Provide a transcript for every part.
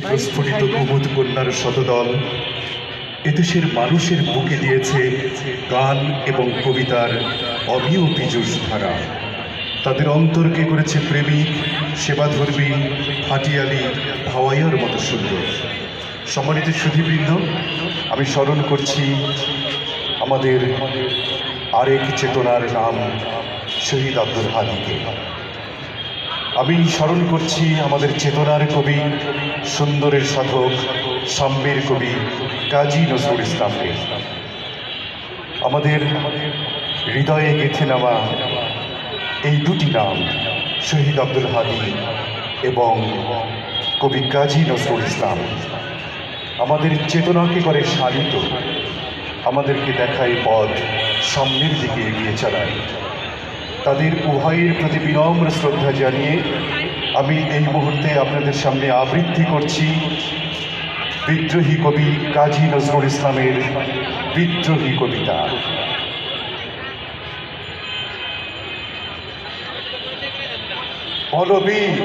প্রস্ফুটিত কুমুদ কন্যার শতদল এদেশের মানুষের বুকে দিয়েছে গান এবং কবিতার অবিয় পীযূষ ধারা। তাদের অন্তরকে করেছে প্রেমিক, সেবাধর্মী, ফাটিয়ালি, ভাওয়াইয়ার মতো সুন্দর। সম্মানিত সুধীবৃন্দ, আমি স্মরণ করছি আমাদের আরেক চেতনার নাম শহীদ আব্দুল হাদীকে। আমি স্মরণ করছি আমাদের চেতনার কবি, সুন্দরের সাধক, সাম্যের কবি কাজী নজরুল ইসলামকে। আমাদের হৃদয়ে গেঁথে নেওয়া এই দুটি নাম, শহীদ আব্দুল হাদী এবং কবি কাজী নজরুল ইসলাম, আমাদের চেতনাকে করে শালিত, আমাদেরকে দেখায় পথ, সামনের দিকে এগিয়ে চালায়। তাদের উভয়ের প্রতি বিনম্র শ্রদ্ধা জানিয়ে আমি এই মুহূর্তে আপনাদের সামনে আবৃত্তি করছি বিদ্রোহী কবি কাজী নজরুল ইসলামের বিদ্রোহী কবিতা। বলবীর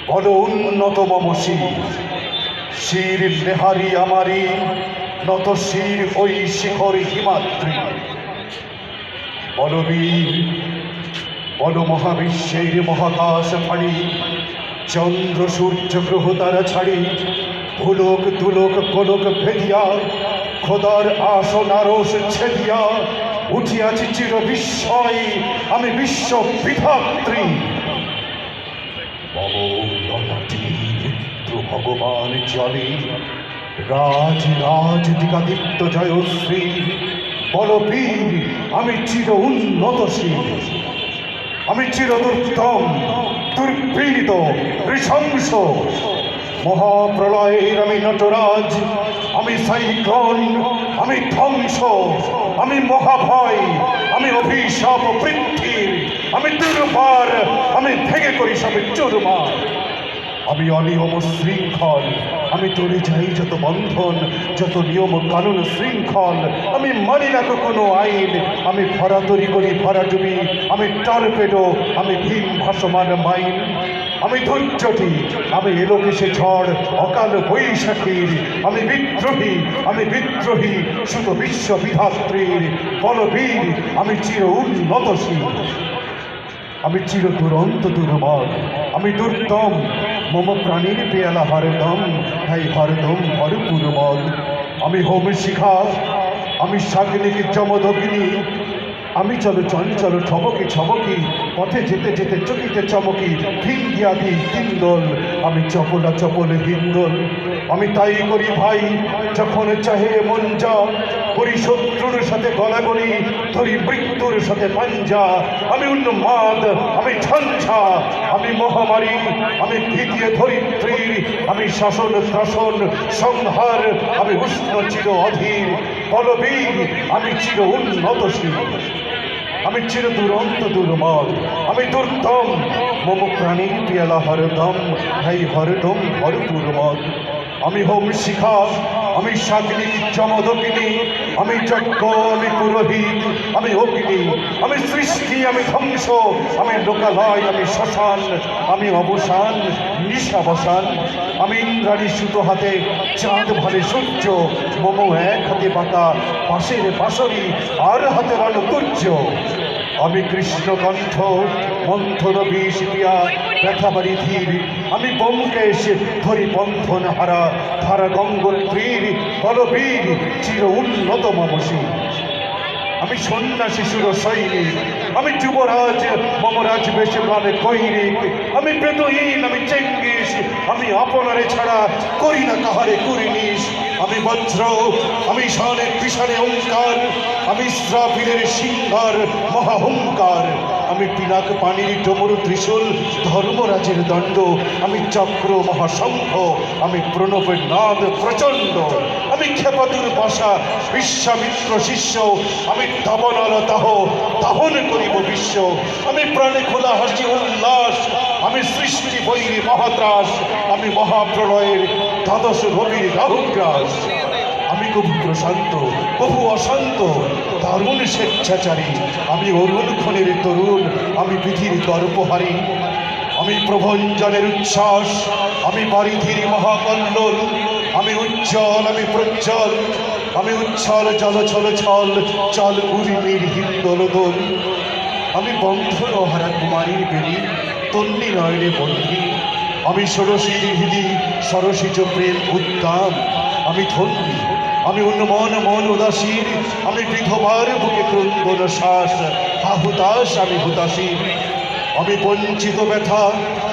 বল উন্নত মম শির, শির নেহারি আমারি, নত শির ওই শিখর হিমাদ্রি। বলবীর বল মহাবিশ্বের মহাকাশ ফাড়ি, চন্দ্র সূর্য গ্রহ তারা ছাড়ি, ভুলোক দুলোক গোলক ভেদিয়া, খোদার আসন আরশ ছেদিয়া, উঠিয়াছি চির বিস্ময় আমি বিশ্ব বিধাত্রী। ভগবান জলে রাজ রাজ দিগাদিত্য জয়শ্রী। বলবীর আমি চির উন্নতশীল, আমি চির দুর্দম দুর্পীড়িত নৃশংস। মহাপ্রলয়ের আমি নটরাজ, আমি সাইক্লোন, আমি ধ্বংস, আমি মহাভয়, আমি অভিশাপ পৃথিবীর, আমি দুর্বার, আমি ভেঙে করি সবে চুরমার। আমি অনিয়ম শৃঙ্খল, আমি তুলে যাই যত বন্ধন, যত নিয়ম কানুন শৃঙ্খল, আমি মানি না কোনো আইন, আমি ভরাতরি করি ভরাডুবি, আমি টর্পেডো, আমি ভীম ভাসমান মাইন। আমি ধৈর্যটি, আমি এলোকেশে ঝড় অকাল বৈশাখীর, আমি বিদ্রোহী, আমি বিদ্রোহী শুধু বিশ্ব বিধাত্রীর। বলবীর আমি চির উন্নতশীল, আমি চির দুরন্ত দুর্মদ, আমি দুর্দম, মম প্রাণীর পেয়ালা হরদম, ভাই হরদম ভরপুর মদ। আমি হোম শিখা, আমি সাগ্নিক যমদগ্নি, আমি চলো চঞ্চল ঠমকি ছমকি, পথে যেতে যেতে চকিতে চমকি, ভিন্দিয়াদি হিন্দোল, আমি চপলা চপল হিন্দোল। আমি তাই করি ভাই যখন চাহে মন যা, করি শত্রুর সাথে গলাগলি, ধরি মৃত্যুর সাথে পাঞ্জা। আমি উন্মাদ, আমি ঝঞ্ঝা, আমি মহামারী, আমি ভীতিয়ে ধরিত্রীর, আমি শাসন ত্রাসন সংহার, আমি উষ্ণ চির অধীর। বলবীর আমি চির উন্নতশীল, আমি চির দুরন্ত দুর্মদ, আমি দুর্দম, মম প্রাণীর পিয়ালা হরদম, ভাই হরদম ভরপুর মদ। আমি হোম শিখা, আমি সাগ্নিক যমদগ্নি, আমি যজ্ঞ, আমি পুরোহিত, আমি অগ্নি, আমি সৃষ্টি, আমি ধ্বংস, আমি লোকালয়, আমি শ্মশান, আমি অবসান নিশাবসান। আমি ইন্দ্রাণী সুতো হাতে চাঁদ ভালে সূর্য, মম এক হাতে বাঁকা পাশের পাশরি, আর হাতে রণতুর্য। আমি কৃষ্ণকণ্ঠ মন্থন বিষ পিয়া ব্যথাবাড়ি ধীর, আমি ব্যোমকেশ ধরি বন্ধন হারা ধারা গঙ্গোত্রীর। বলবীর চির উন্নত মমশী, আমি সন্ন্যাসী সুর সৈনিক, আমি যুবরাজ মমরাজ বেশে প্রাণে কৈরিক, আমি বেদহীন, আমি চেঙ্গিস, আমি আপনারে ছাড়া করি না কাহারে কুরিনিস। আমি বজ্র, আমি শানে পিছনে ওঙ্কার, আমি ইসরাফিলের সিংহার মহাহংকার। আমি পিনাক পানির ডমরু ত্রিশূল ধর্মরাজের দণ্ড, আমি চক্র মহাশঙ্খ, আমি প্রণবের নাদ প্রচণ্ড। আমি ক্ষেপাতুর বাসা বিশ্বামিত্র শিষ্য, আমি দাবনাল দাহ দাহন করিব বিশ্ব। আমি প্রাণে খোলা হাসি উল্লাস, আমি সৃষ্টি বৈরী মহাত্রাস, আমি মহাপ্রলয়ের দ্বাদশ রবির রাহুগ্রাস। আমি কবু প্রশান্ত কবু অশান্ত দারুণ স্বেচ্ছাচারী, আমি অরুণ ক্ষণের তরুণ, আমি বিধির দর্পহারী। আমি প্রভঞ্জনের উচ্ছ্বাস, আমি বারিধির মহাকল্লোল, আমি উজ্জ্বল, আমি প্রজ্জ্বল, আমি উচ্ছল জল ছল ছল চল উর্মির হিন্দোল দোল। আমি বন্ধন হারা কুমারীর বেলি তন্নি নয়নে বন্দী, আমি ষোড়শীর হৃদি সরসিজ প্রেম উদ্দাম। আমি ধন্যী, আমি উন্মন মন উদাসীর, আমি বিধবার বুকে ক্রন্দন শ্বাস, হা হুতাশ আমি হুতাশীর। আমি বঞ্চিত ব্যথা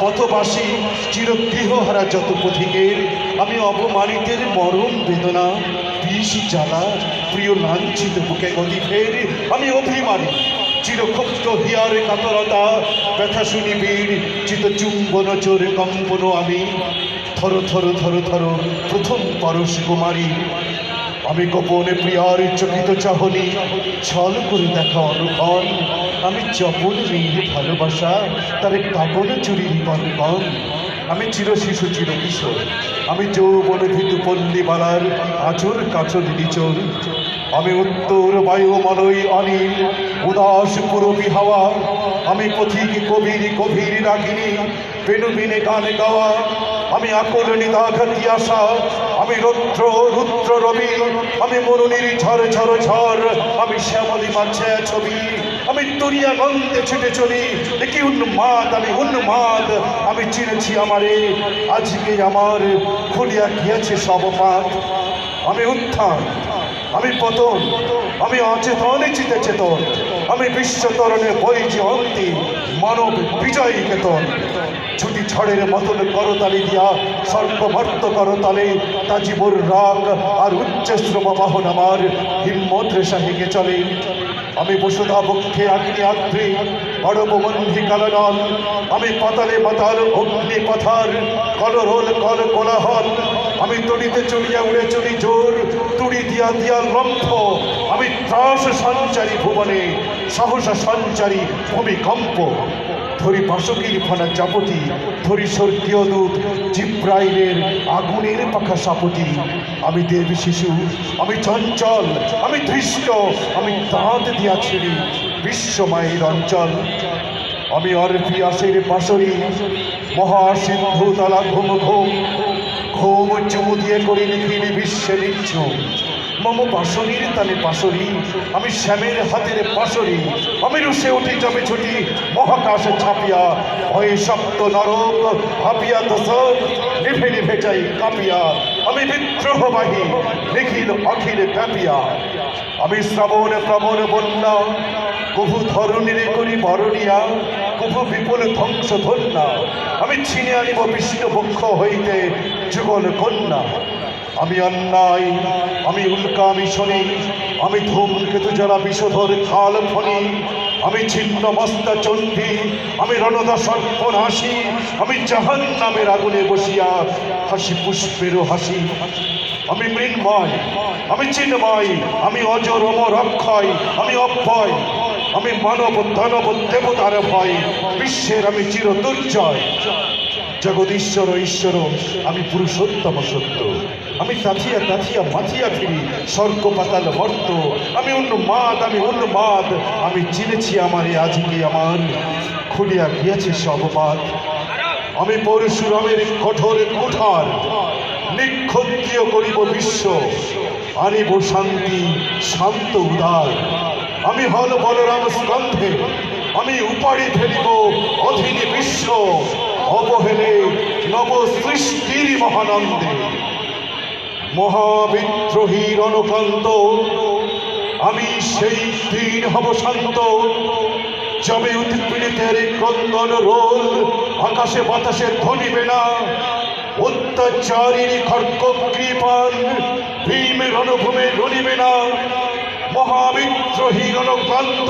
পথবাসী, চিরগৃহহারা যত পথিকের, আমি অপমানিতের মরণ বেদনা, বিষ জ্বালা, প্রিয় লাঞ্ছিত বুকে গতি ফের। আমি অভিমানী চিরক্ষুব্ধ হিয়ার কাতরতা, ব্যথা শুনি বীর চিত চুম্বন চোর কম্পন। আমি থর থর থর থর প্রথম পরশ কুমারী, আমি গোপনে প্রিয়ার চকিত চাহনি, ছল করে দেখা অনুক্ষণ। আমি চপল মেয়ে ভালোবাসা, তার কাপন চুরির কনকন। আমি চির শিশু চির কিশোর, আমি যৌবন ভীতু পল্লীবালার আচর কাচর নিচর। আমি উত্তর বায়ুমলয় অনিল উদাস পুরবী হাওয়া, আমি পথিক কবির গভীর রাগিনী বেনুবিনে গান গাওয়া। আমি আকুল নিদাঘাতি আশা, আমি রৌদ্র রুদ্র রবি, আমি মরুনির ঝড় ঝড় ঝড়, আমি শ্যামলী মাঝে ছবি। আমি দুনিয়া নন্দে ছুটে চলি, দেখি উন্মাদ, আমি উন্মাদ। আমি চিনেছি আমারে, আজকে আমার খুলিয়া গিয়েছে সব পাত। আমি উত্থান, আমি পতন, আমি অচেতনে চিতে চেতন, আমি বিশ্বতরণে বইছি অন্তি মানব বিজয়ী কেতন। ছুটি ঝড়ের মতন করতালি দিয়া সর্বমর্ত করতালে, তা জীবর রাগ আর উচ্চশ্রম বাহন আমার হিম্মত রেশা হেগে চলে। আমি বসুধা বক্ষে আগ্নি আদ্রি অরববন্ধি কালনল, আমি পাতালে পাতাল অগ্নি পাথার কলরোল কল কোলাহল। আমি তড়িতে চড়িয়া উড়ে চলি জোর, তুড়ি দিয়া দিয়া লম্ফ। আমি ত্রাস সঞ্চারী ভুবনে, সহসা সঞ্চারী ভূমিকম্প। ধরি বাসকির ফানা চাপটি, ধরি স্বর্গীয় দূত জিব্রাইলের আগুনের পাখা সাপটি। আমি দেব শিশু, আমি চঞ্চল, আমি ধৃষ্ট, আমি দাঁত দিয়া ছিড়ি বিশ্বমায়ের অঞ্চল। আমি অরফিয়াসের পাশরি মহাসিন্ধু তলা ঘুম ঘুম, ঘুম চুমু দিয়ে করি নিখিল বিশ্বে নিচ্ছুম। মম পাশরির তালে পাশরি, আমি শ্যামের হাতের পাশরি। আমি রুষে উঠি জমে ছুটি মহাকাশে ছাপিয়া, ভয়ে সপ্ত নরক হাপিয়া দশক নিভে নিভে যাই কাঁপিয়া। আমি বিদ্রোহবাহী নিখিল অখিল ব্যাপিয়া। আমি শ্রাবণ প্রবণ বন্যা, কভু ধরণীর করি বরণিয়া, কভু বিপুল ধ্বংস ধন্যা। আমি ছিনে আনিব বিষ্ণু বক্ষ হইতে যুগল কন্যা। আমি অন্যায়, আমি উল্কা, আমি শনি, আমি ধূমকেতু যারা বিষধর খাল ফণি। আমি ছিন্ন মস্তা চণ্ডী, আমি রণদা সর্পনাশী। আমি জাহান্নামের আগুনে বসিয়া হাসি পুষ্পেরও হাসি। আমি মৃন্ময়, আমি চিন্ময়, আমি অজর অমর অক্ষয়, আমি অব্যয়। আমি মানব দানব দেবতার ভয়, বিশ্বের আমি চির দুর্জয়। জগদীশ্বর ঈশ্বর, আমি পুরুষোত্তম সত্য। আমি তাথিয়া তাথিয়া মাথিয়া ফিরি স্বর্গ পাতাল মর্ত। আমি উন্মাদ, আমি উন্মাদ, আমি চিনেছি আমারে আজকে আমার খুলিয়া গিয়েছে সব বাদ। আমি পরশুরামের কঠোর কুঠার, নিক্ষত্রিয় করিব বিশ্ব, আনিব শান্তি শান্ত উদার। আমি হল বলরাম স্কন্ধে, আমি উপাড়ি ফেলিব অধীনে বিশ্ব, অবহেলে নব সৃষ্টির মহানন্দে। মহাবিদ্রোহী রণকান্ত, আমি সেই দিন হব শান্ত, যবে উৎপীড়িতের ক্রন্দন রোল আকাশে বাতাসে ধ্বনিবে না। অত্যাচারীর খড়গ কৃপান ভীম রণভূমে রণিবে না। মহাবিদ্রোহী রণকান্ত,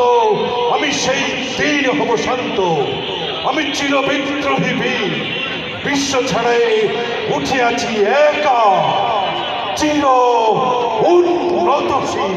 আমি সেই দিন হব শান্ত। আমি চির বিদ্রোহী বীর, বিশ্ব ছাড়াই উঠে আছি একা, চির উন্নতশীল।